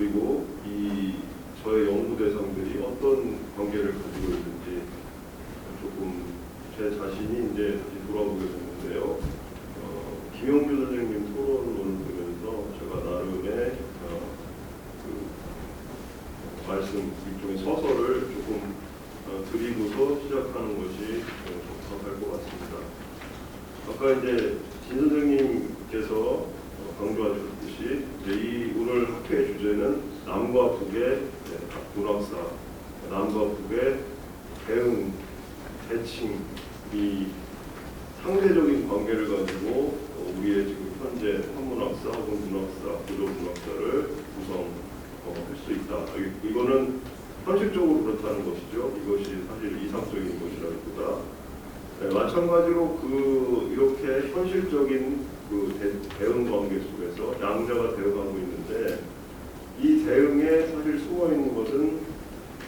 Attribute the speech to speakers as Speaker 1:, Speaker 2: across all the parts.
Speaker 1: 그리고 이 저의 연구 대상들이 어떤 관계를 가지고 있는지 조금 제 자신이 이제 다시 돌아보게 됐는데요. 김영규 선생님 토론을 보면서 제가 나름의 그 말씀 일종의 서설을 조금 드리고서 시작하는 것이 적합할 것 같습니다. 아까 이제 진 선생님께서 강조하셨듯이 이 오늘 학회 주제는 남과 북의 문학사, 남과 북의 대응, 대칭, 이 상대적인 관계를 가지고 우리의 지금 현재 한문학사 혹은 문학사, 고조문학사를 구성할 수 있다. 이거는 현실적으로 그렇다는 것이죠. 이것이 사실 이상적인 것이라기보다 마찬가지로 이렇게 현실적인 대응 관계 속에서 양자가 대응하고 있는데 이 대응에 사실 숨어 있는 것은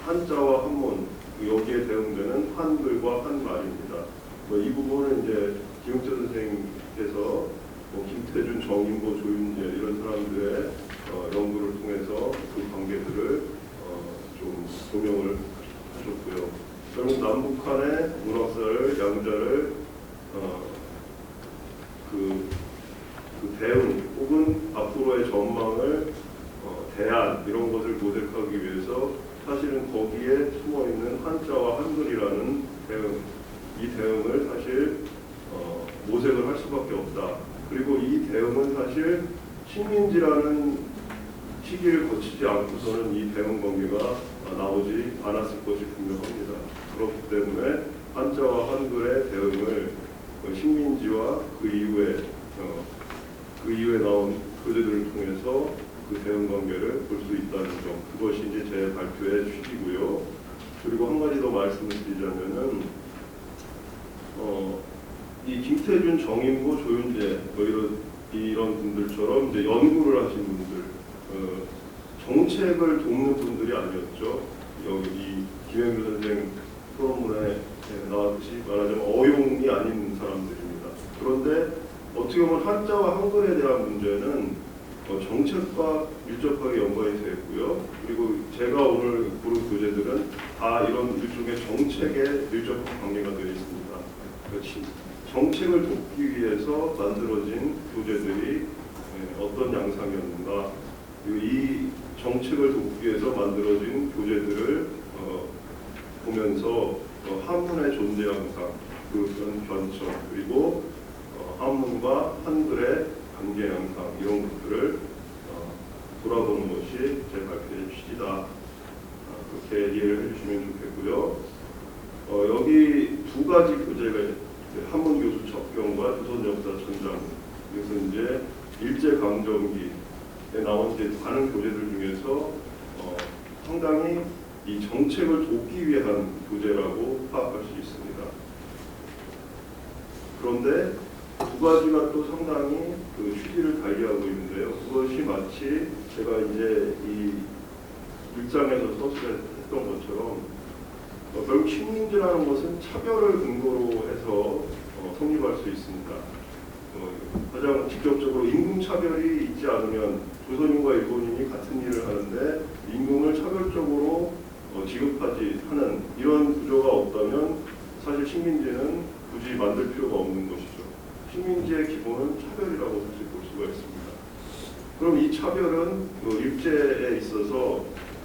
Speaker 1: 한자와 한문, 여기에 대응되는 한글과 한말입니다. 이 부분은 이제 김용재 선생님께서 김태준, 정인보, 조윤재 이런 사람들의 연구를 통해서 그 관계들을 좀 조명을 하셨고요. 결국 남북한의 문학사를 양자를 그 대응 혹은 앞으로의 전망을 대안 이런 것을 모색하기 위해서 사실은 거기에 숨어 있는 한자와 한글이라는 대응, 이 대응을 사실 모색을 할 수밖에 없다. 그리고 이 대응은 사실 식민지라는 시기를 거치지 않고서는 이 대응 관계가 나오지 않았을 것이 분명합니다. 그렇기 때문에 한자와 한글의 대응을 식민지와 그 이후에 나온 교재들을 통해서 그 대응 관계를 볼 수 있다는 점, 그것이 이제 제 발표의 취지고요. 그리고 한 가지 더 말씀을 드리자면은 이 김태준, 정인보, 조윤재 이런 분들처럼 이제 연구를 하신 분들, 정책을 돕는 분들이 아니었죠. 여기 이 김영규 선생 토론문에 나왔듯이 말하자면 어용이 아닌 사람들입니다. 그런데 어떻게 보면 한자와 한글에 대한 문제는 정책과 밀접하게 연관이 되어 있고요. 그리고 제가 오늘 부른 교재들은 다 이런 일종의 정책에 밀접한 관계가 되어 있습니다. 그렇지. 정책을 돕기 위해서 만들어진 교재들이 어떤 양상이었는가, 이 정책을 돕기 위해서 만들어진 교재들을 보면서 한문의 존재 양상, 그런 변천, 그리고 한문과 한글의 관계 양상 이런 것들을 돌아보는 것이 제 발표의 취지다. 그렇게 이해를 해주시면 좋겠고요. 여기 두 가지 교재가 한문 교수 접경과 조선 역사 전장, 그래서 이제 일제 강점기에 나온 이제 많은 교재들 중에서 상당히 이 정책을 돕기 위한 교재라고 파악할 수 있습니다. 그런데 두 가지가 또 상당히 그 취지를 달리하고 있는데요. 그것이 마치 제가 이제 이 일장에서 서술했던 것처럼 결국 식민지라는 것은 차별을 근거로 해서 성립할 수 있습니다. 가장 직접적으로 임금차별이 있지 않으면 조선인과 일본인이 같은 일을 하는데 임금을 차별적으로 지급하지 하는 이런 구조가 없다면 사실 식민지는 굳이 만들 필요가 없는 것이죠. 식민지의 기본은 차별이라고 사실 볼 수가 있습니다. 그럼 이 차별은 일제에 있어서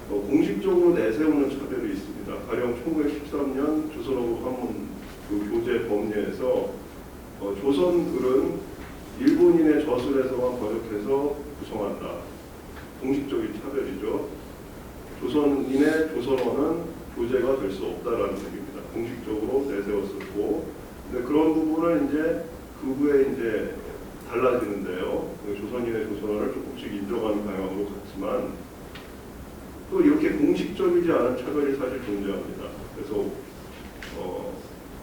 Speaker 1: 공식적으로 내세우는 차별이 있습니다. 가령 1913년 조선어국 한문 교재 법례에서 조선글은 일본인의 저술에서만 번역해서 구성한다. 공식적인 차별이죠. 조선인의 조선어는 교재가 될 수 없다라는 얘기입니다. 공식적으로 내세웠었고, 근데 그런 부분을 이제 그 후에 이제 달라지는데요. 조선인의 조선어를 조금씩 인정하는 방향으로 갔지만 또 이렇게 공식적이지 않은 차별이 사실 존재합니다. 그래서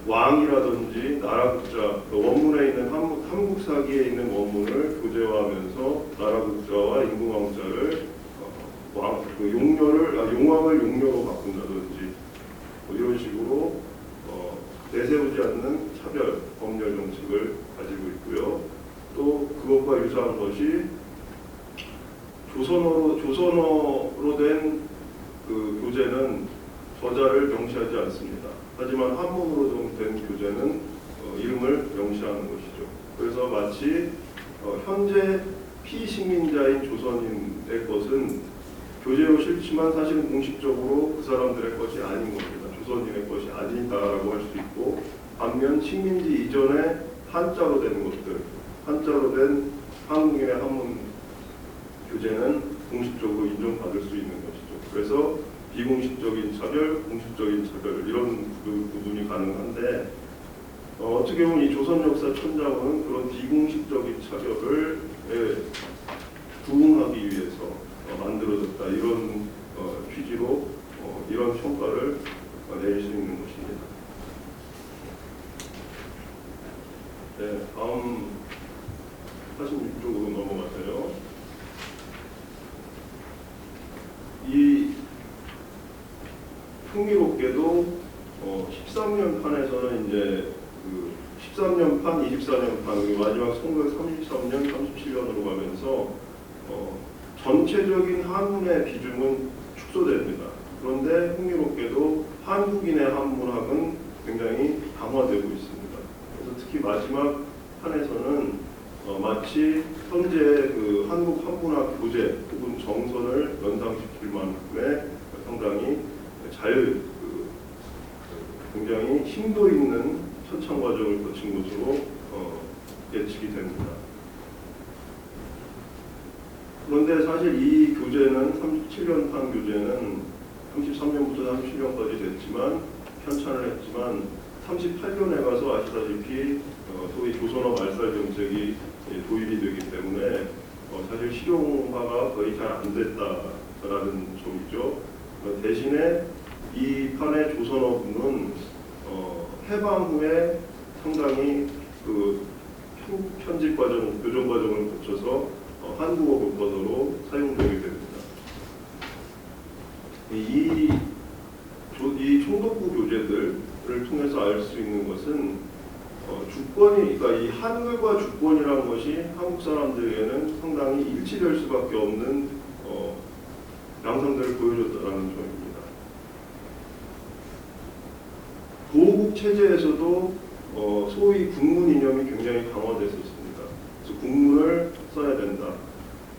Speaker 1: 왕이라든지 나라국자, 원문에 있는 한국사기에 있는 원문을 교재화하면서 나라국자와 임금왕자를 용왕을 용료로 바꾼다든지 이런 식으로 내세우지 않는 차별 법률 정책을 가지고 있고요. 또 그것과 유사한 것이 조선어로 된 그 교재는 저자를 명시하지 않습니다. 하지만 한문으로 된 교재는 이름을 명시하는 것이죠. 그래서 마치 현재 피식민자인 조선인의 것은 교재로 싫지만 사실은 공식적으로 그 사람들의 것이 아닌 겁니다. 조선인의 것이 아니다라고 할 수 있고, 반면 식민지 이전에 한자로 된 것들, 한자로 된 한국인의 한문 교재는 공식적으로 인정받을 수 있는 것이죠. 그래서 비공식적인 차별, 공식적인 차별 이런 구분이 가능한데, 어떻게 보면 이 조선 역사 천자문은 그런 비공식적인 차별을 부응하기 위해서 만들어졌다, 이런 취지로 이런 평가를 내릴 수 있는 것입니다. 네, 다음 46쪽으로 넘어가세요. 이 흥미롭게도 13년 판에서는 이제 그 13년 판, 24년 판, 마지막 1933년, 37년으로 가면서 전체적인 한문의 비중은 축소됩니다. 그런데 흥미롭게도 한국인의 한문학은 굉장히 강화되고 있습니다. 그래서 특히 마지막 판에서는 마치 현재 그 한국 한문학 교재 혹은 정선을 연상시킬 만큼의 상당히 굉장히 심도 있는 천창 과정을 거친 것으로 예측이 됩니다. 그런데 사실 이 교재는 37년 판 교재는 33년부터 37년까지 됐지만 편찬을 했지만 38년에 가서 아시다시피 소위 조선어 말살 정책이 도입이 되기 때문에 사실 실용화가 거의 잘 안 됐다라는 점이죠. 대신에 이 판의 조선어 부는 해방 후에 상당히 그 편집 과정, 교정 과정을 거쳐서 한국어 교과서로 사용되게 됩니다. 이 총독부 교재들을 통해서 알 수 있는 것은 주권이, 그러니까 이 한글과 주권이라는 것이 한국 사람들에게는 상당히 일치될 수밖에 없는 양상들을 보여줬다는 점입니다. 도국 체제에서도 소위 국문 이념이 굉장히 강화됐었습니다. 그래서 국문을 써야 된다.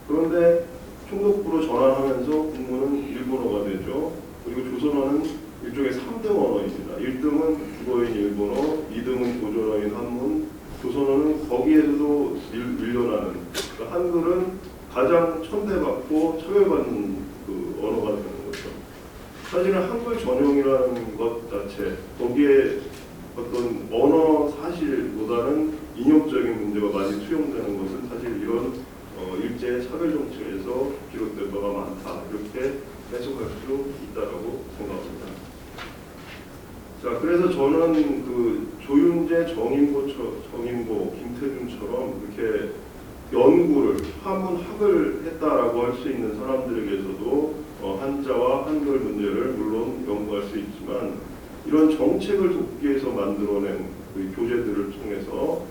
Speaker 1: 그런데 총독부로 전환하면서 국문은 일본어가 되죠. 그리고 조선어는 일종의 3등 언어입니다. 1등은 국어인 일본어, 2등은 보존어인 한문, 조선어는 거기에서도 밀려나는, 그러니까 한글은 가장 천대받고 차별받는 그 언어가 되는 거죠. 사실은 한글 전용이라는 것 자체, 거기에 어떤 언어 사실보다는 인역적인 문제가 많이 투영되는 것은 사실 이런 일제 차별 정책에서 비롯된 바가 많다, 이렇게 해석할 수 있다고 생각합니다. 자, 그래서 저는 그 조윤재, 정인보, 김태중처럼 이렇게 연구를, 한문학을 했다라고 할 수 있는 사람들에게서도 한자와 한글 문제를 물론 연구할 수 있지만, 이런 정책을 돕기 위해서 만들어낸 그 교재들을 통해서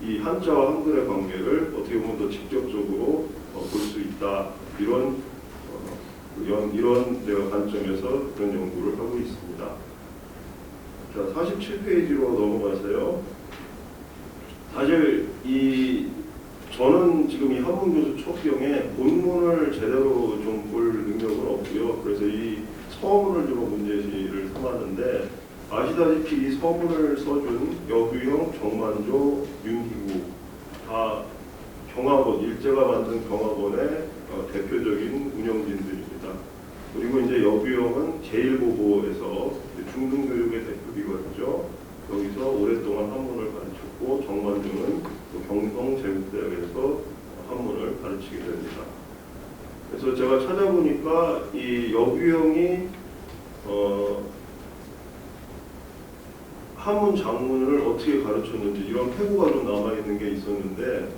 Speaker 1: 이 한자와 한글의 관계를 어떻게 보면 더 직접적으로 볼 수 있다, 이런 내가 관점에서 그런 연구를 하고 있습니다. 자, 47페이지로 넘어가세요. 사실 저는 지금 이 한문교수 첫 경에 본문을 제대로 좀 볼 능력은 없고요. 그래서 이 서문을 주로 문제지를 삼았는데, 아시다시피 이 서문을 써준 여규형, 정만조, 윤희구 다 경학원, 일제가 만든 경학원의 대표적인 운영진들입니다. 그리고 이제 여규형은 제1고고에서 중등교육의 대표기관이죠. 여기서 오랫동안 한문을 가르쳤고, 정만조는 경성제국대학에서 한문을 가르치게 됩니다. 그래서 제가 찾아보니까 이 여규형이 한문 장문을 어떻게 가르쳤는지 이런 회고가 좀 남아있는 게 있었는데,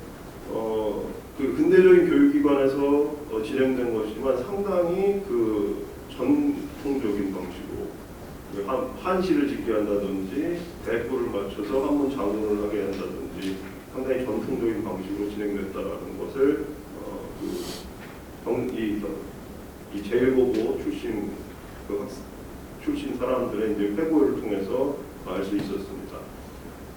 Speaker 1: 그 근대적인 교육기관에서 진행된 것이지만 상당히 그 전통적인 방식으로 한시를 짓게 한다든지 대꾸를 맞춰서 한문 장문을 하게 한다든지 상당히 전통적인 방식으로 진행됐다는 것을 이 제1고고 출신 사람들의 이제 회고를 통해서 알 수 있었습니다.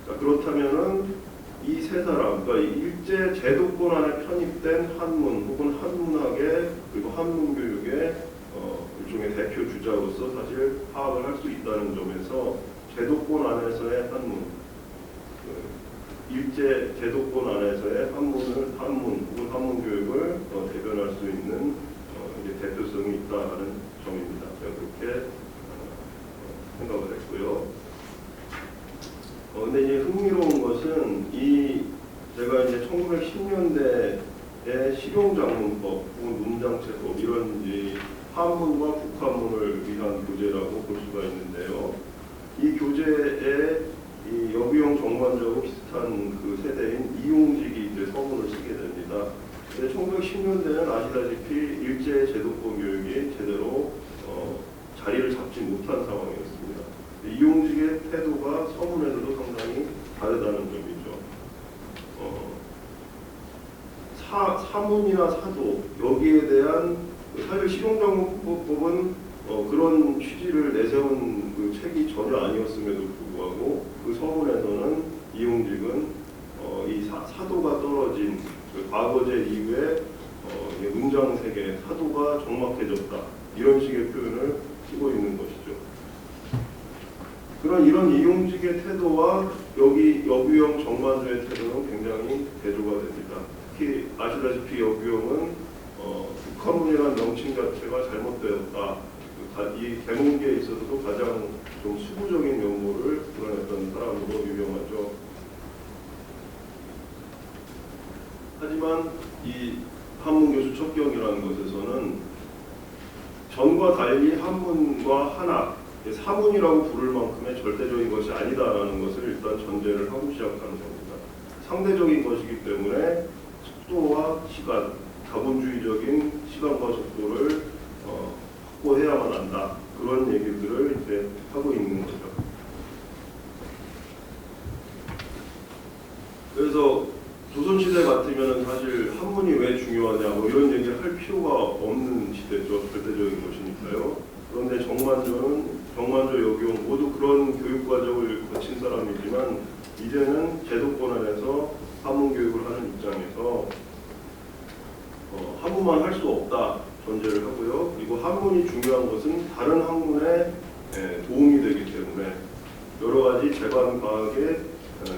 Speaker 1: 자, 그렇다면은 이 세 사람, 그러니까 일제 제도권 안에 편입된 한문 혹은 한문학의 그리고 한문 교육의 일종의 대표 주자로서 사실 파악을 할 수 있다는 점에서 제도권 안에서의 한문, 일제 제도권 안에서의 한문 혹은 한문 교육을 대변할 수 있는 이제 대표성이 있다는 점입니다. 제가 그렇게 생각을 했고요. 근데 이제 흥미로운 것은 제가 이제 1910년대에 실용작문법 혹은 문장체법 이런 이제 한문과 북한문을 위한 교재라고 볼 수가 있는데요. 이 교재에 이 여구용 정관저하고 비슷한 그 세대인 이용직이 이제 서문을 쓰게 됩니다. 근데 1910년대는 아시다시피 일제 제도권 교육이 제대로 자리를 잡지 못한 상황이었습니다. 이용직의 태도가 서문에서도 상당히 다르다는 점이죠. 사문이나 사도 여기에 대한 사실 실용정보법은 그런 취지를 내세운 그 책이 전혀 아니었음에도 불구하고 그 서문에서는 이용직은 이 사도가 떨어진 그 과거제 이후에 문장 세계 사도가 적막해졌다 이런 식의 표현을 쓰고 있는 것이죠. 이런 이용직의 태도와 여기 여구용 정관조의 태도는 굉장히 대조가 됩니다. 특히 아시다시피 여구용은 북한문이라는 명칭 자체가 잘못되었다. 이 개몽기에 있어서도 가장 좀 수구적인 용어를 드러냈던 사람으로 유명하죠. 하지만 이 한문교수 첩경이라는 것에서는 전과 달리 한문과 한학, 사문이라고 부를 만큼의 절대적인 것이 아니다라는 것을 일단 전제를 하고 시작하는 겁니다. 상대적인 것이기 때문에 속도와 시간, 자본주의적인 시간과 속도를 확보해야만 한다. 그런 얘기들을 이제 하고 있는 거죠. 그래서 조선시대 같으면 사실 한문이 왜 중요하냐 뭐 이런 얘기를 할 필요가 없는 시대죠. 절대적인 것이니까요. 그런데 정만조, 여기용 모두 그런 교육 과정을 거친 사람이지만 이제는 제도권 안에서 한문 교육을 하는 입장에서 한문만 할 수 없다 전제를 하고요. 그리고 한문이 중요한 것은 다른 학문에 도움이 되기 때문에 여러 가지 재반 과학의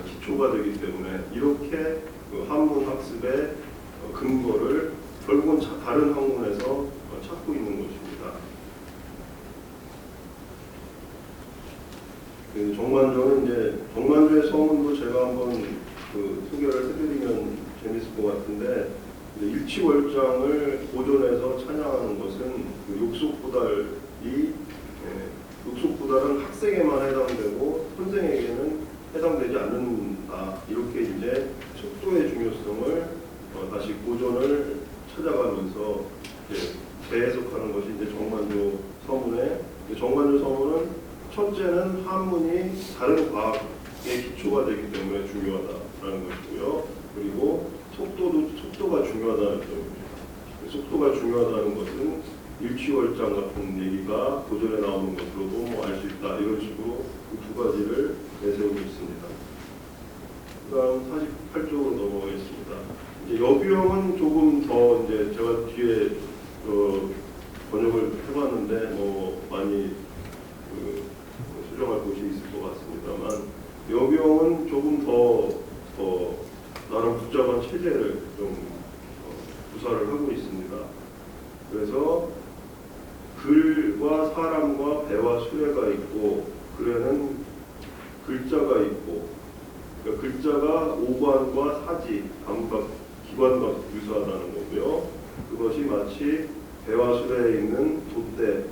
Speaker 1: 기초가 되기 때문에 이렇게 그 한문 학습의 근거를 결국은 다른 학문에서 찾고 있는 것입니다. 그 정만조의 서문도 제가 한번 소개를 해드리면 재밌을 것 같은데 일치월장을 고전에서 찬양하는 것은 욕속보달은 학생에만 해당되고 선생에게는 해당되지 않는다. 이렇게 이제 속도의 중요성을 다시 고전을 찾아가면서 재해석하는 것이 이제 정만조 서문은 첫째는 한문이 다른 과학의 기초가 되기 때문에 중요하다라는 것이고요. 그리고 속도가 중요하다는 점입니다. 속도가 중요하다는 것은 일취월장 같은 얘기가 고전에 나오는 것으로도 알 수 있다. 이런 식으로 그 두 가지를 내세우고 있습니다. 그다음 48쪽으로 넘어가겠습니다. 이제 여규형은 조금 더 이제 제가 뒤에 번역을 해봤는데 많이 수정할 곳이 있을 것 같습니다만 여규형은 조금 더 나름 복잡한 체제를 좀 구사를 하고 있습니다. 그래서 글과 사람과 배와 수레가 있고 글에는 글자가 있고 그러니까 글자가 오관과 사지, 감각, 기관과 유사하다는 거고요. 그것이 마치 배와 수레에 있는 돛대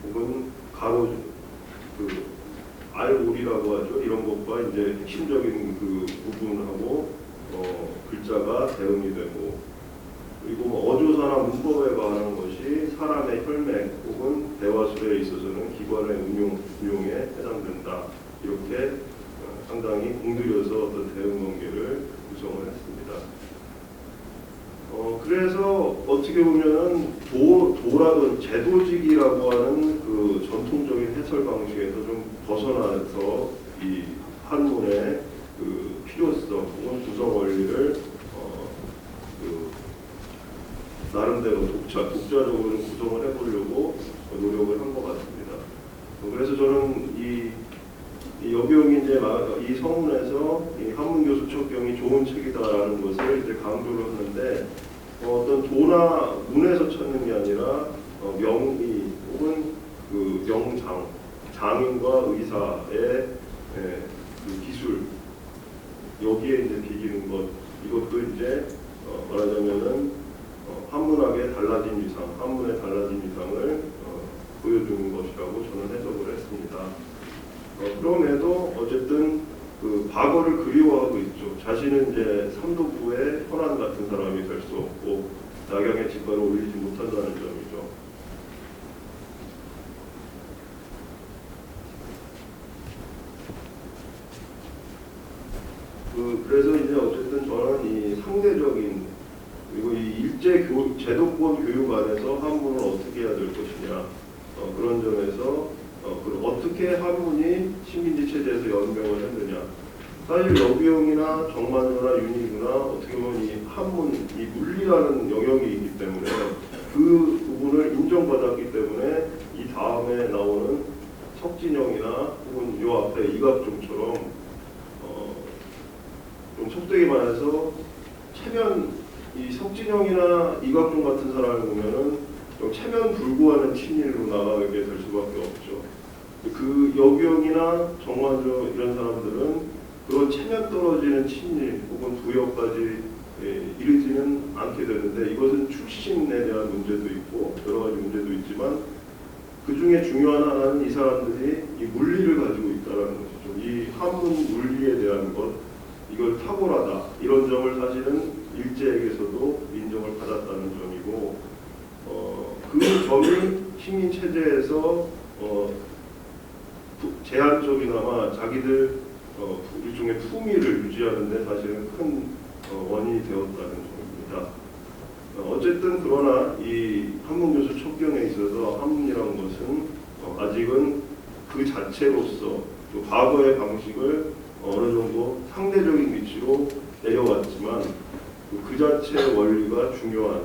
Speaker 1: 혹은 가로 알오리라고 하죠. 이런 것과 이제 핵심적인 그 부분하고 글자가 대응이 되고 그리고 어조사나 문법에 관한 것이 사람의 혈맥 혹은 대화술에 있어서는 기관의 운용에 해당된다. 이렇게 상당히 공들여서 어떤 대응 관계를 구성을 했습니다. 그래서 어떻게 보면은 도라든 제도직이라고 하는 그 전통적인 해설 방식에서 좀 벗어나서 이 한문의 그 필요성 혹은 구성 원리를 그 나름대로 독자적으로 구성을 해보려고 노력을 한 것 같습니다. 그래서 저는 이 여기용이 이제 이 성문에서 이 한문교수 첩경이 좋은 책이다라는 것을 이제 강조를 하는데 어떤 도나 문에서 찾는 게 아니라 명의 혹은 그 명장 장인과 의사의 그 기술 여기에 이제 비기는 것 이것도 이제 말하자면은 한문학의 달라진 위상, 한문의 달라진 위상을 보여주는 것이라고 저는 해석을 했습니다. 그럼에도 어쨌든 그 과거를 그리워하고 있죠. 자신은 이제 삼도부의 현안 같은 사람이 될 수 없고 낙양의 직관을 올리지 못한다는 점이죠. 그래서 이제 어쨌든 저는 이 상대적인 그리고 이 일제 제도권 교육 안에서 한문을 어떻게 해야 될 것이냐 그런 점에서 어떻게 한문이 식민지 체제에서 연명을 했느냐. 사실 여비용이나 정만조나 윤희구나 어떻게 보면 이 한문, 이 물리라는 영역이 있기 때문에 그 부분을 인정받았기 때문에 이 다음에 나오는 석진영이나 혹은 요 앞에 이갑종처럼 좀 속되게 말해서 체면 이 석진영이나 이갑종 같은 사람을 보면은 좀 체면 불구하는 친일로 나가게 될 수밖에 없죠. 그 여기영이나 정만조 이런 사람들은 그런 체면 떨어지는 친일 혹은 부역까지 이르지는 않게 되는데 이것은 출신에 대한 문제도 있고 여러 가지 문제도 있지만 그 중에 중요한 하나는 이 사람들이 이 물리를 가지고 있다는 것이죠. 이 한문 물리에 대한 것 이걸 탁월하다 이런 점을 사실은 일제에게서도 인정을 받았다는 점이고 그 점이 식민 체제에서 제한적이나마 자기들 일종의 품위를 유지하는데 사실은 큰 원인이 되었다는 점입니다. 어쨌든 그러나 이 한문교수 첩경에 있어서 한문이라는 것은 아직은 그 자체로서 또 과거의 방식을 어느 정도 상대적인 위치로 내려왔지만 그 자체의 원리가 중요한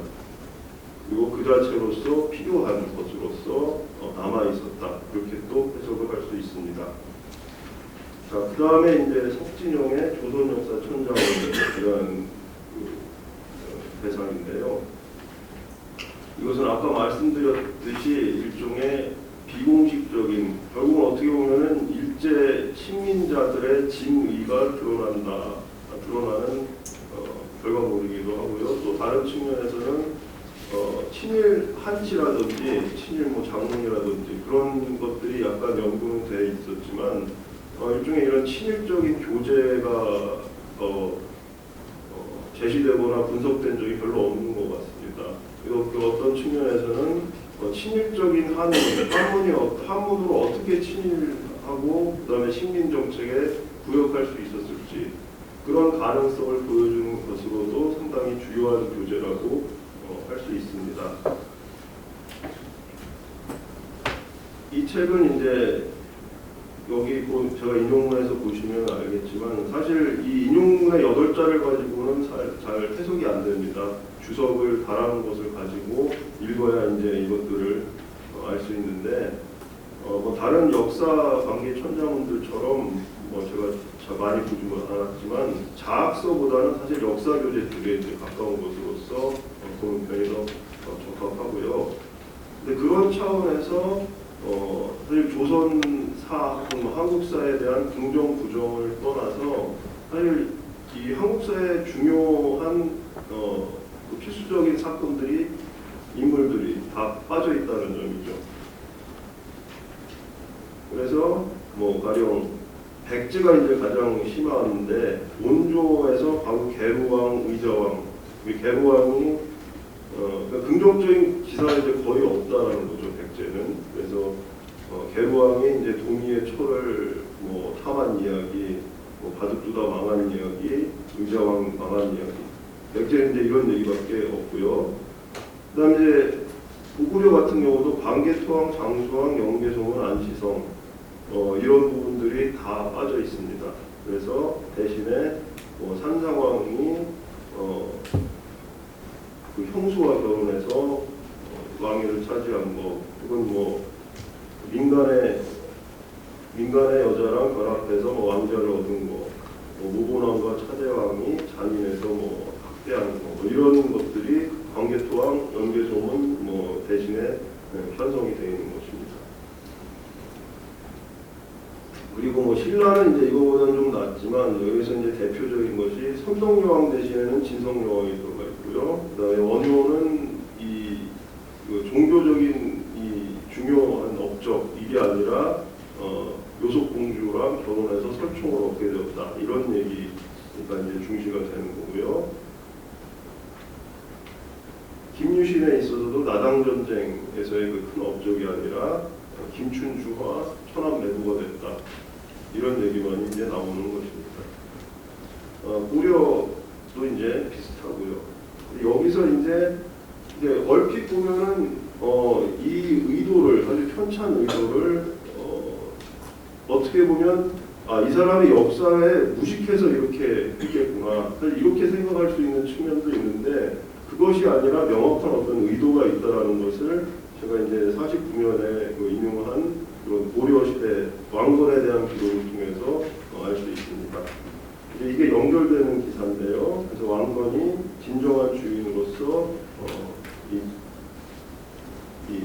Speaker 1: 그리고 그 자체로서 필요한 것으로서 남아있었다. 그렇게 또 해석을 할 수 있습니다. 자, 그 다음에 이제 석진영의 조선역사 천장이라는 대상인데요. 이것은 아까 말씀드렸듯이 일종의 비공식적인 결국은 어떻게 보면은 일제 식민자들의 진의가 드러나는 결과물이기도 하고요. 또 다른 측면에서는 친일 한치라든지 친일 뭐 장문이라든지 그런 것들이 약간 연구는 돼 있었지만 일종의 이런 친일적인 교재가 제시되거나 분석된 적이 별로 없는 것 같습니다. 그리고 그 어떤 측면에서는 친일적인 한문으로 어떻게 친일하고 그다음에 식민 정책에 부역할 수 있었을지 그런 가능성을 보여주는 것으로도 상당히 주요한 교재라고 할 수 있습니다. 이 책은 이제 여기 제가 인용문에서 보시면 알겠지만 사실 이 인용문의 8자를 가지고는 잘 해석이 안 됩니다. 주석을 달하는 것을 가지고 읽어야 이제 이것들을 알 수 있는데 뭐 다른 역사 관계 천자문들처럼 제가 많이 보지 않았지만 자학서보다는 사실 역사 교재 쪽에 이제 가까운 것으로서 보는 편이 더 적합하고요. 근데 그런 차원에서 사실 조선사 혹은 한국사에 대한 긍정 부정을 떠나서 사실 이 한국사의 중요한 필수적인 사건들이 인물들이 다 빠져 있다는 점이죠. 그래서 뭐 가령 백제가 이제 가장 심한데 원조에서 바로 계루왕, 의자왕, 계루왕이 그러니까 긍정적인 기사가 이제 거의 없다라는 거죠. 백제는. 그래서 계루왕이 이제 동이의 초를 뭐 탐한 이야기, 뭐 바둑두다 망한 이야기, 의자왕 망한 이야기 맥제는 이제 이런 얘기밖에 없고요. 그다음에 이제 고구려 같은 경우도 방계토항, 장수항, 영계소문, 안시성 이런 부분들이 다 빠져 있습니다. 그래서 대신에 산상왕이 그 형수와 결혼해서 왕위를 차지한 거, 이건 뭐 민간의 여자랑 결합해서 왕자를 얻은 거, 무본왕과 차대왕이 잔인해서 학대하는 거, 이런 것들이 방계토항, 영계소문 대신에 편성이 되어 있는 것입니다. 그리고 신라는 이제 이거보다는 좀 낫지만 여기서 이제 대표적인 것이 선덕여왕 대신에는 진성여왕이 들어가 있고요. 그다음에 원효는 그 종교적인 중요한 업적 이게 아니라 요속공주랑 결혼해서 설총을 얻게 되었다, 이런 얘기가 이제 중시가 되는 거고요. 김유신에 있어서도 나당전쟁에서의 그 큰 업적이 아니라 김춘주와 천안매부가 됐다, 이런 얘기만 이제 나오는 것입니다. 고려도 이제 비슷하고요. 여기서 이제 얼핏 보면은 이 의도를, 아주 편찬 의도를 어떻게 보면 이 사람이 역사에 무식해서 이렇게 했겠구나, 사실 이렇게 생각할 수 있는 측면도 있는데, 그것이 아니라 명확한 어떤 의도가 있다라는 것을 제가 이제 49면에 인용한 그런 고려 시대 왕건에 대한 기록을 통해서 알 수 있습니다. 이게 연결되는 기사인데요. 그래서 왕건이 진정한 주인으로서 이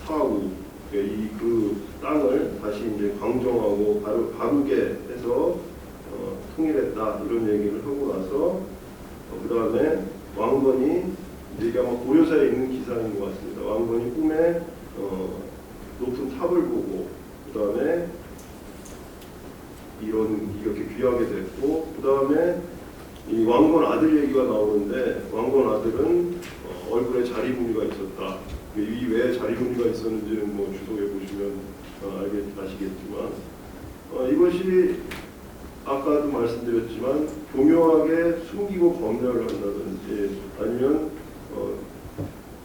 Speaker 1: 사후 그 땅을 다시 이제 강정하고 바르게 해서 통일했다, 이런 얘기를 하고 나서 그 다음에 왕건이 이게 아마 고려사에 있는 기사인 것 같습니다. 왕건이 꿈에 높은 탑을 보고 그 다음에 이렇게 귀하게 됐고, 그 다음에 이 왕건 아들 얘기가 나오는데, 왕건 아들은 얼굴에 자리무늬가 있었다. 이 왜 자리무늬가 있었는지는 주석에 보시면 아시겠지만, 이것이 아까도 말씀드렸지만 교묘하게 숨기고 검열을 한다든지, 아니면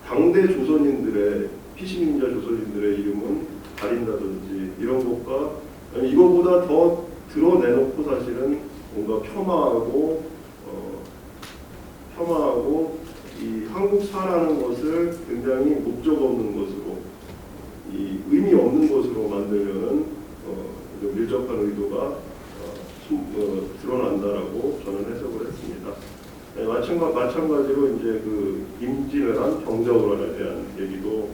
Speaker 1: 당대 조선인들의 피식민자 조선인들의 이름은 가린다든지, 이런 것과 아니 이거보다 더 드러내놓고 사실은 뭔가 폄하하고 이 한국사라는 것을 굉장히 목적 없는 것으로, 이 의미 없는 것으로 만들면은 밀접한 의도가 드러난다라고 저는 해석을 했습니다. 네, 마찬가지로 이제 그 임진왜란 병자호란에 대한 얘기도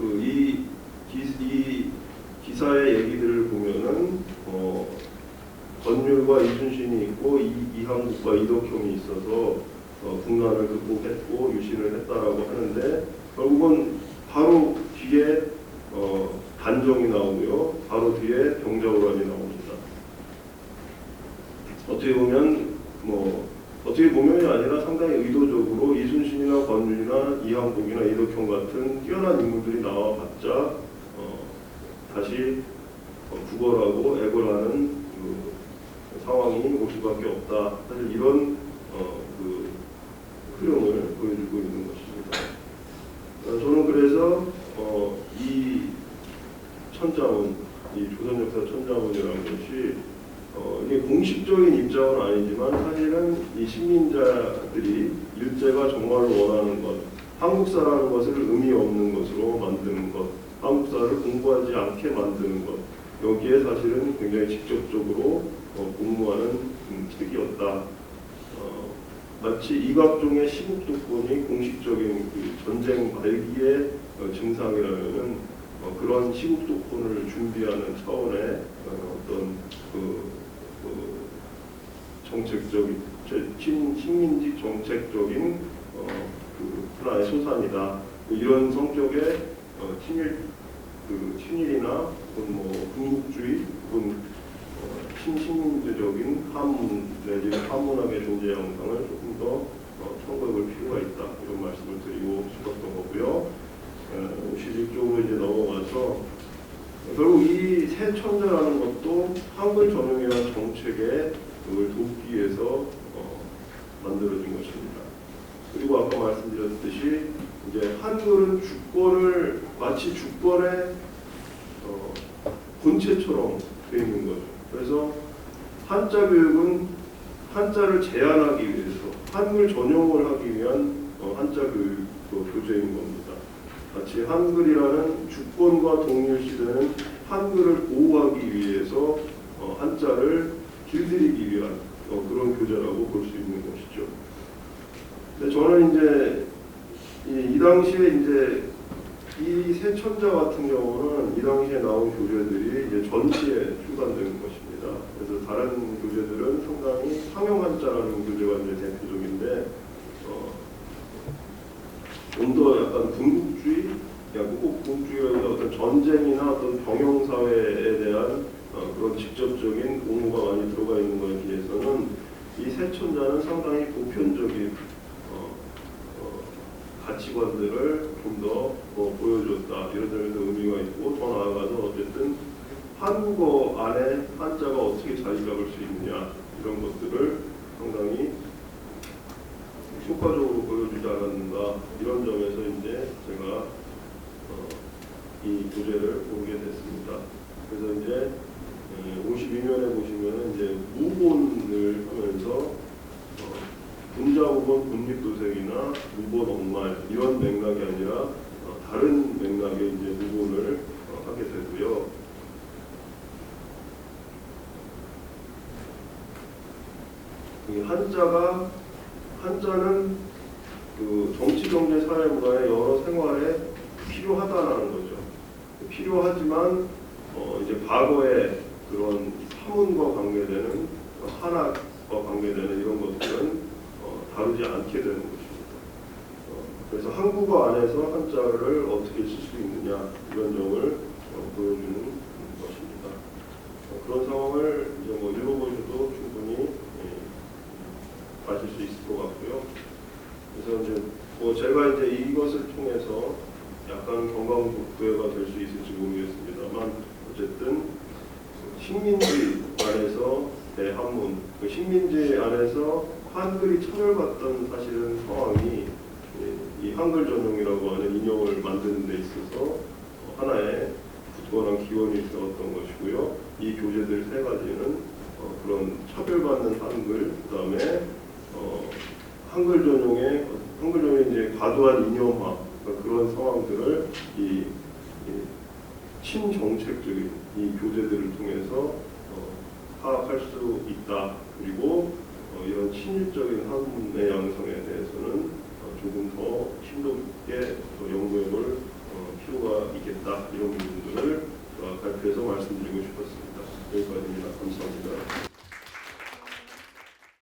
Speaker 1: 이 기사의 얘기들을 보면은 건율과 이순신이 있고 이항국과 이덕형이 있어서 국난을 극복했고 유신을 했다라고 하는데, 결국은 바로 뒤에 단정이 나오고요, 바로 뒤에 병자호란이 나옵니다. 어떻게 보면이 아니라 상당히 의도적으로 이순신이나 건율이나 이항국이나 이덕형 같은 뛰어난 인물들이 나와봤자 다시 구걸하고 애걸하는 상황이 올 수밖에 없다, 사실 이런 흐름을 보여주고 있는 것입니다. 저는 그래서 이 천자문, 이 조선역사 천자문이라는 것이 이게 공식적인 입장은 아니지만 사실은 이 식민자들이 일제가 정말로 원하는 것, 한국사라는 것을 의미 없는 것으로 만드는 것, 한국사를 공부하지 않게 만드는 것, 여기에 사실은 굉장히 직접적으로 공모하는 책이었다. 마치 이각종의 시국독본이 공식적인 그 전쟁 말기의 증상이라면은 그런 시국독본을 준비하는 차원의 어떤 정책적인 식민지 정책적인 하나의 소산이다. 이런 성격의 친일이나 군국주의 혹은 신식민주적인 파문 내지는 파문학의 존재 양상을 조금 더 청구해볼 필요가 있다, 이런 말씀을 드리고 싶었던 거고요. 실질적으로 이제 넘어가서 결국 이 새 천자라는 것도 한글 전용이라는 정책의 돕기 위해서 만들어진 것입니다. 그리고 아까 말씀드렸듯이 이제 한글은 주권을 마치 주권의 본체처럼 되어 있는 거죠. 그래서 한자 교육은 한자를 제한하기 위해서 한글 전용을 하기 위한 한자 교육 교재인 겁니다. 마치 한글이라는 주권과 동일시되는 한글을 보호하기 위해서 한자를 길들이기 위한 그런 교재라고 볼 수 있는 것이죠. 근데 저는 이제 이 당시에 이제 이 세 천자 같은 경우는 이 당시에 나온 교재들이 이제 전치에 출간된 것입니다. 그래서 다른 교재들은 상당히 상용 한자라는 교재가 이제 대표적인데 좀 더 약간 군국주의, 국국주의라는 어떤 전쟁이나 어떤 병영 사회에 대한 그런 직접적인 공부가 많이 들어가 있는 것에 비해서는 이 세 천자는 상당히 보편적인 가치관들을 좀 더 보여줬다 이런 점에서 의미가 있고, 더 나아가서 어쨌든 한국어 안에 한자가 어떻게 자리 잡을 수 있느냐 이런 것들을 상당히 효과적으로 보여주지 않았는가 이런 점에서 이제 제가 이 교재를 보게 됐습니다. 그래서 이제 52면에 보시면은 이제 무본을 하면서 분자무본 분립도색이나 무본 억말 이런 맥락이 아니라 다른 맥락의 이제 무본을 하게 되고요. 이 한자는 그 정치, 경제, 사회, 문화의 여러 생활에 필요하다라는 거죠. 필요하지만 이제 과거의 그런 사문과 관계되는 한학과 관계되는 이런 것들은 다루지 않게 되는 것입니다. 그래서 한국어 안에서 한자를 어떻게 쓸 수 있느냐 이런 점을 보여주는 것입니다. 그런 상황을 이제 읽어보셔도 충분히 아실 수 있을 것 같고요. 그래서 이제 제가 이제 이것을 통해서 약간 경강독대가 될 수 있을지 모르겠습니다만 어쨌든 식민지 안에서 대한문, 식민지 안에서 한글이 차별받던 사실은 상황이 이 한글 전용이라고 하는 인형을 만드는 데 있어서 하나의 굳건한 기원이 되었던 것이고요. 이 교재들 세 가지는 그런 차별받는 한글, 그다음에 한글 전용의 이제 과도한 이념화 그런 상황들을 이 친정책적인 이 교재들을 통해서 파악할 수 있다. 그리고 이런 친일적인 한문의 양성에 대해서는 조금 더 심도 깊게 연구해볼 필요가 있겠다. 이런 부분들을 발표해서 말씀드리고 싶었습니다. 여기까지.